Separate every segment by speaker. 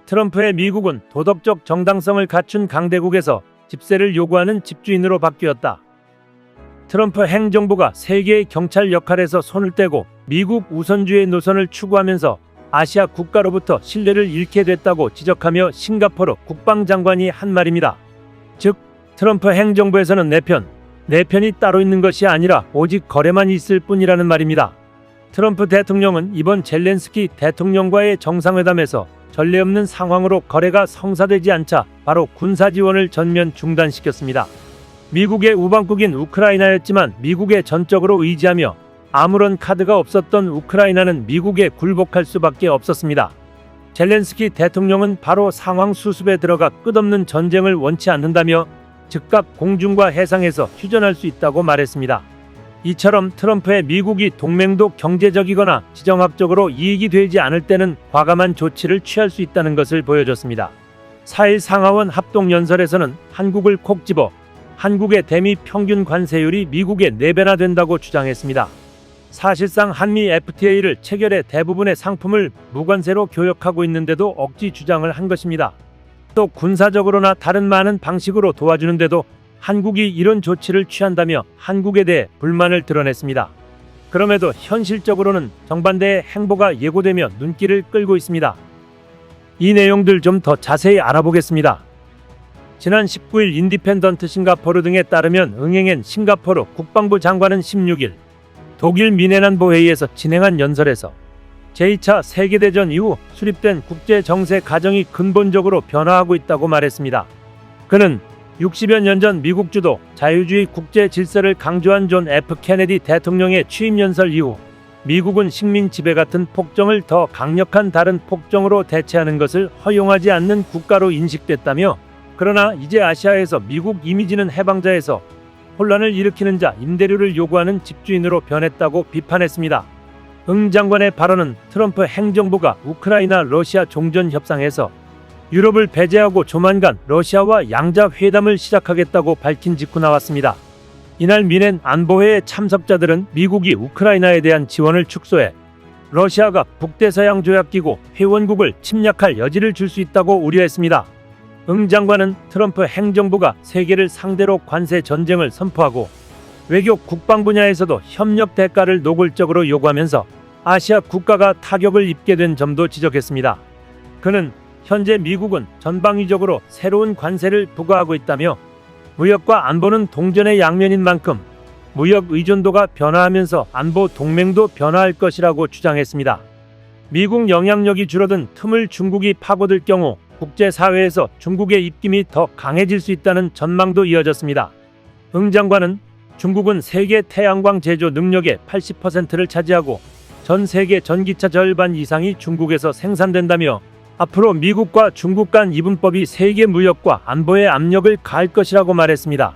Speaker 1: 트럼프의 미국은 도덕적 정당성을 갖춘 강대국에서 집세를 요구하는 집주인으로 바뀌었다. 트럼프 행정부가 세계의 경찰 역할에서 손을 떼고 미국 우선주의 노선을 추구하면서 아시아 국가로부터 신뢰를 잃게 됐다고 지적하며 싱가포르 국방장관이 한 말입니다. 즉, 트럼프 행정부에서는 내 편이 따로 있는 것이 아니라 오직 거래만 있을 뿐이라는 말입니다. 트럼프 대통령은 이번 젤렌스키 대통령과의 정상회담에서 전례 없는 상황으로 거래가 성사되지 않자 바로 군사 지원을 전면 중단시켰습니다. 미국의 우방국인 우크라이나였지만 미국에 전적으로 의지하며 아무런 카드가 없었던 우크라이나는 미국에 굴복할 수밖에 없었습니다. 젤렌스키 대통령은 바로 상황 수습에 들어가 끝없는 전쟁을 원치 않는다며 즉각 공중과 해상에서 휴전할 수 있다고 말했습니다. 이처럼 트럼프의 미국이 동맹도 경제적이거나 지정학적으로 이익이 되지 않을 때는 과감한 조치를 취할 수 있다는 것을 보여줬습니다. 4일 상하원 합동연설에서는 한국을 콕 집어 한국의 대미 평균 관세율이 미국의 4배나 된다고 주장했습니다. 사실상 한미 FTA를 체결해 대부분의 상품을 무관세로 교역하고 있는데도 억지 주장을 한 것입니다. 또 군사적으로나 다른 많은 방식으로 도와주는데도 한국이 이런 조치를 취한다며 한국에 대해 불만을 드러냈습니다. 그럼에도 현실적으로는 정반대의 행보가 예고되며 눈길을 끌고 있습니다. 이 내용들 좀 더 자세히 알아보겠습니다. 지난 19일 인디펜던트 싱가포르 등에 따르면 응행엔 싱가포르 국방부 장관은 16일 독일 미네난보 회의에서 진행한 연설에서 제2차 세계대전 이후 수립된 국제 정세 가정이 근본적으로 변화하고 있다고 말했습니다. 그는 60여 년 전 미국 주도 자유주의 국제 질서를 강조한 존 F 케네디 대통령의 취임 연설 이후 미국은 식민 지배 같은 폭정을 더 강력한 다른 폭정으로 대체하는 것을 허용하지 않는 국가로 인식됐다며, 그러나 이제 아시아에서 미국 이미지는 해방자에서 혼란을 일으키는 자, 임대료를 요구하는 집주인으로 변했다고 비판했습니다. 응 장관의 발언은 트럼프 행정부가 우크라이나 러시아 종전 협상에서 유럽을 배제하고 조만간 러시아와 양자 회담을 시작하겠다고 밝힌 직후 나왔습니다. 이날 미넨 안보회의 참석자들은 미국이 우크라이나에 대한 지원을 축소해 러시아가 북대서양 조약기구 회원국을 침략할 여지를 줄 수 있다고 우려했습니다. 응 장관은 트럼프 행정부가 세계를 상대로 관세 전쟁을 선포하고 외교 국방 분야에서도 협력 대가를 노골적으로 요구하면서 아시아 국가가 타격을 입게 된 점도 지적했습니다. 그는 현재 미국은 전방위적으로 새로운 관세를 부과하고 있다며, 무역과 안보는 동전의 양면인 만큼 무역 의존도가 변화하면서 안보 동맹도 변화할 것이라고 주장했습니다. 미국 영향력이 줄어든 틈을 중국이 파고들 경우 국제사회에서 중국의 입김이 더 강해질 수 있다는 전망도 이어졌습니다. 응 장관은 중국은 세계 태양광 제조 능력의 80%를 차지하고 전 세계 전기차 절반 이상이 중국에서 생산된다며, 앞으로 미국과 중국 간 이분법이 세계 무역과 안보에 압력을 가할 것이라고 말했습니다.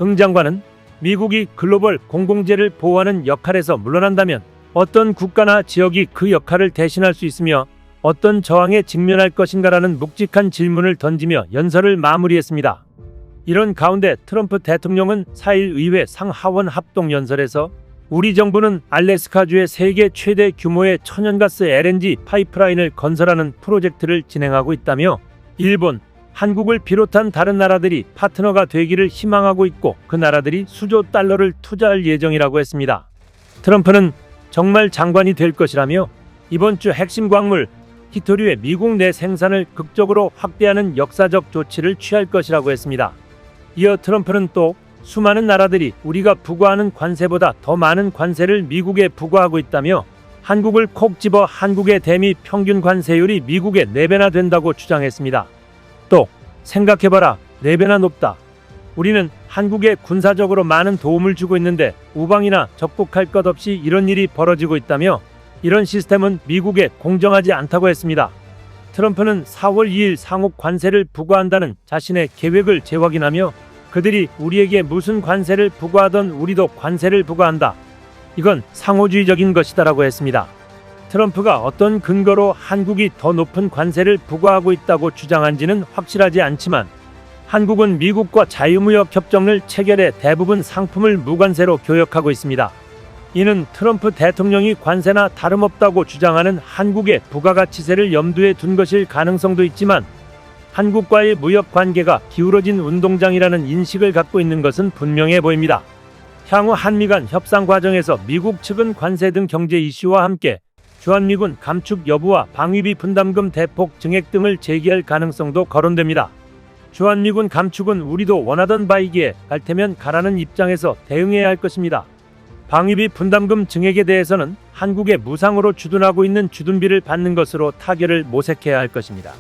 Speaker 1: 응 장관은 미국이 글로벌 공공재를 보호하는 역할에서 물러난다면 어떤 국가나 지역이 그 역할을 대신할 수 있으며 어떤 저항에 직면할 것인가라는 묵직한 질문을 던지며 연설을 마무리했습니다. 이런 가운데 트럼프 대통령은 4일 의회 상하원 합동연설에서 우리 정부는 알래스카주의 세계 최대 규모의 천연가스 LNG 파이프라인을 건설하는 프로젝트를 진행하고 있다며, 일본, 한국을 비롯한 다른 나라들이 파트너가 되기를 희망하고 있고 그 나라들이 수조 달러를 투자할 예정이라고 했습니다. 트럼프는 정말 장관이 될 것이라며 이번 주 핵심 광물 히토류의 미국 내 생산을 극적으로 확대하는 역사적 조치를 취할 것이라고 했습니다. 이어 트럼프는 또 수많은 나라들이 우리가 부과하는 관세보다 더 많은 관세를 미국에 부과하고 있다며, 한국을 콕 집어 한국의 대미 평균 관세율이 미국의 4배나 된다고 주장했습니다. 또 생각해봐라, 4배나 높다. 우리는 한국에 군사적으로 많은 도움을 주고 있는데 우방이나 적국할 것 없이 이런 일이 벌어지고 있다며, 이런 시스템은 미국에 공정하지 않다고 했습니다. 트럼프는 4월 2일 상호 관세를 부과한다는 자신의 계획을 재확인하며, 그들이 우리에게 무슨 관세를 부과하던 우리도 관세를 부과한다. 이건 상호주의적인 것이다라고 했습니다. 트럼프가 어떤 근거로 한국이 더 높은 관세를 부과하고 있다고 주장한지는 확실하지 않지만, 한국은 미국과 자유무역 협정을 체결해 대부분 상품을 무관세로 교역하고 있습니다. 이는 트럼프 대통령이 관세나 다름없다고 주장하는 한국의 부가가치세를 염두에 둔 것일 가능성도 있지만 한국과의 무역 관계가 기울어진 운동장이라는 인식을 갖고 있는 것은 분명해 보입니다. 향후 한미 간 협상 과정에서 미국 측은 관세 등 경제 이슈와 함께 주한미군 감축 여부와 방위비 분담금 대폭 증액 등을 제기할 가능성도 거론됩니다. 주한미군 감축은 우리도 원하던 바이기에 갈 테면 가라는 입장에서 대응해야 할 것입니다. 방위비 분담금 증액에 대해서는 한국에 무상으로 주둔하고 있는 주둔비를 받는 것으로 타결을 모색해야 할 것입니다.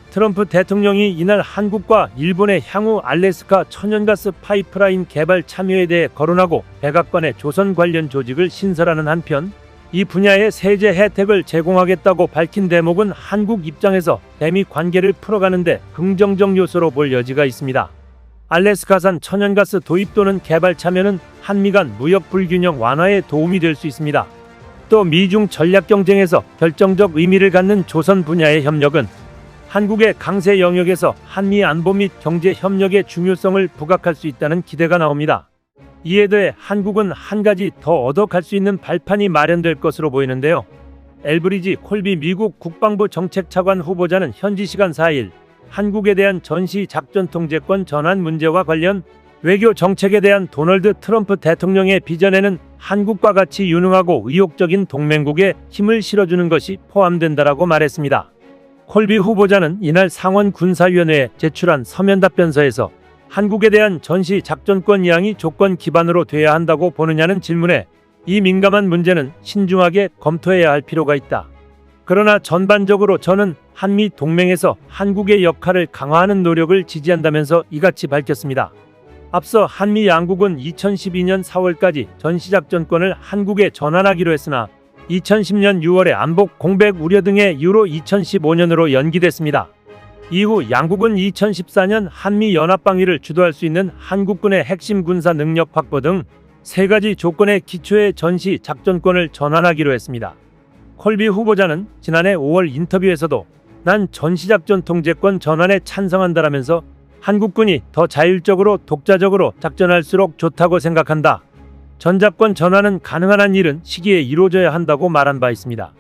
Speaker 1: 트럼프 대통령이 이날 한국과 일본의 향후 알래스카 천연가스 파이프라인 개발 참여에 대해 거론하고 백악관에 조선 관련 조직을 신설하는 한편 이 분야의 세제 혜택을 제공하겠다고 밝힌 대목은 한국 입장에서 대미 관계를 풀어가는데 긍정적 요소로 볼 여지가 있습니다. 알래스카산 천연가스 도입 또는 개발 참여는 한미 간 무역 불균형 완화에 도움이 될 수 있습니다. 또 미중 전략 경쟁에서 결정적 의미를 갖는 조선 분야의 협력은 한국의 강세 영역에서 한미 안보 및 경제 협력의 중요성을 부각할 수 있다는 기대가 나옵니다. 이에 대해 한국은 한 가지 더 얻어갈 수 있는 발판이 마련될 것으로 보이는데요. 엘브리지 콜비 미국 국방부 정책차관 후보자는 현지 시간 4일 한국에 대한 전시 작전 통제권 전환 문제와 관련 외교 정책에 대한 도널드 트럼프 대통령의 비전에는 한국과 같이 유능하고 의욕적인 동맹국에 힘을 실어주는 것이 포함된다라고 말했습니다. 콜비 후보자는 이날 상원 군사위원회에 제출한 서면 답변서에서 한국에 대한 전시 작전권 이양이 조건 기반으로 돼야 한다고 보느냐는 질문에 이 민감한 문제는 신중하게 검토해야 할 필요가 있다. 그러나 전반적으로 저는 한미 동맹에서 한국의 역할을 강화하는 노력을 지지한다면서 이같이 밝혔습니다. 앞서 한미 양국은 2012년 4월까지 전시작전권을 한국에 전환하기로 했으나 2010년 6월에 안복 공백 우려 등의 이유로 2015년으로 연기됐습니다. 이후 양국은 2014년 한미 연합방위를 주도할 수 있는 한국군의 핵심 군사 능력 확보 등 세 가지 조건의 기초의 전시 작전권을 전환하기로 했습니다. 콜비 후보자는 지난해 5월 인터뷰에서도 난 전시작전 통제권 전환에 찬성한다라면서 한국군이 더 자율적으로 독자적으로 작전할수록 좋다고 생각한다. 전작권 전환은 가능한 한 일은 시기에 이루어져야 한다고 말한 바 있습니다.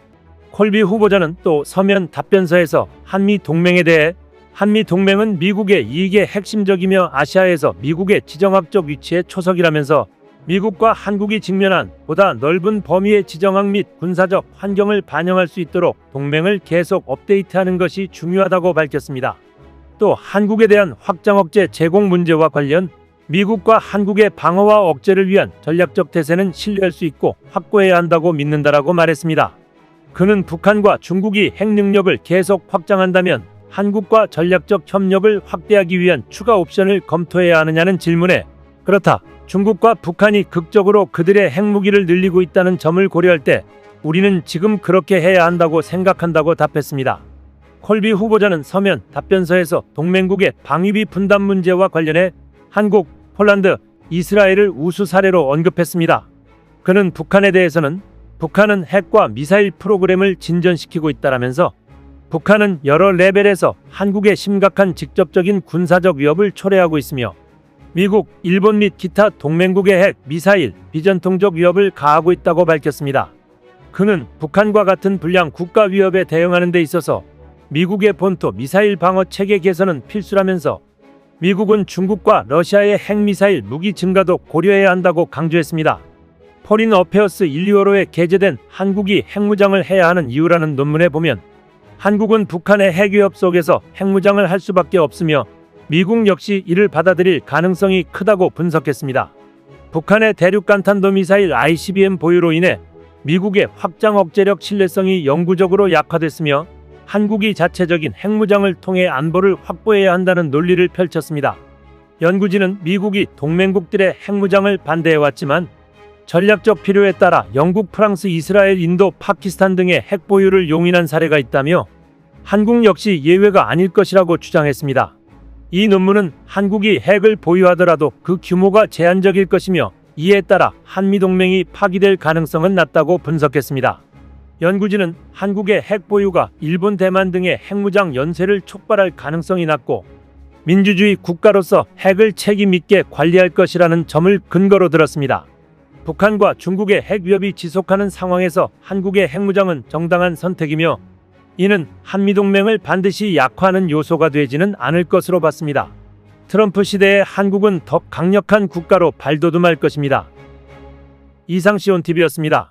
Speaker 1: 콜비 후보자는 또 서면 답변서에서 한미 동맹에 대해 한미 동맹은 미국의 이익에 핵심적이며 아시아에서 미국의 지정학적 위치에 초석이라면서 미국과 한국이 직면한 보다 넓은 범위의 지정학 및 군사적 환경을 반영할 수 있도록 동맹을 계속 업데이트하는 것이 중요하다고 밝혔습니다. 또 한국에 대한 확장 억제 제공 문제와 관련 미국과 한국의 방어와 억제를 위한 전략적 태세는 신뢰할 수 있고 확고해야 한다고 믿는다라고 말했습니다. 그는 북한과 중국이 핵 능력을 계속 확장한다면 한국과 전략적 협력을 확대하기 위한 추가 옵션을 검토해야 하느냐는 질문에 그렇다. 중국과 북한이 극적으로 그들의 핵무기를 늘리고 있다는 점을 고려할 때 우리는 지금 그렇게 해야 한다고 생각한다고 답했습니다. 콜비 후보자는 서면 답변서에서 동맹국의 방위비 분담 문제와 관련해 한국, 폴란드, 이스라엘을 우수 사례로 언급했습니다. 그는 북한에 대해서는 북한은 핵과 미사일 프로그램을 진전시키고 있다라면서 북한은 여러 레벨에서 한국의 심각한 직접적인 군사적 위협을 초래하고 있으며 미국, 일본 및 기타 동맹국의 핵, 미사일, 비전통적 위협을 가하고 있다고 밝혔습니다. 그는 북한과 같은 불량 국가 위협에 대응하는 데 있어서 미국의 본토 미사일 방어 체계 개선은 필수라면서 미국은 중국과 러시아의 핵미사일 무기 증가도 고려해야 한다고 강조했습니다. 포린 어페어스 1,2월호에 게재된 한국이 핵무장을 해야 하는 이유라는 논문에 보면 한국은 북한의 핵위협 속에서 핵무장을 할 수밖에 없으며 미국 역시 이를 받아들일 가능성이 크다고 분석했습니다. 북한의 대륙간탄도 미사일 ICBM 보유로 인해 미국의 확장 억제력 신뢰성이 영구적으로 약화됐으며 한국이 자체적인 핵무장을 통해 안보를 확보해야 한다는 논리를 펼쳤습니다. 연구진은 미국이 동맹국들의 핵무장을 반대해왔지만 전략적 필요에 따라 영국, 프랑스, 이스라엘, 인도, 파키스탄 등의 핵 보유를 용인한 사례가 있다며 한국 역시 예외가 아닐 것이라고 주장했습니다. 이 논문은 한국이 핵을 보유하더라도 그 규모가 제한적일 것이며 이에 따라 한미동맹이 파기될 가능성은 낮다고 분석했습니다. 연구진은 한국의 핵 보유가 일본, 대만 등의 핵무장 연쇄를 촉발할 가능성이 낮고 민주주의 국가로서 핵을 책임 있게 관리할 것이라는 점을 근거로 들었습니다. 북한과 중국의 핵 위협이 지속하는 상황에서 한국의 핵무장은 정당한 선택이며 이는 한미동맹을 반드시 약화하는 요소가 되지는 않을 것으로 봤습니다. 트럼프 시대의 한국은 더 강력한 국가로 발돋움할 것입니다. 이상 시온TV였습니다.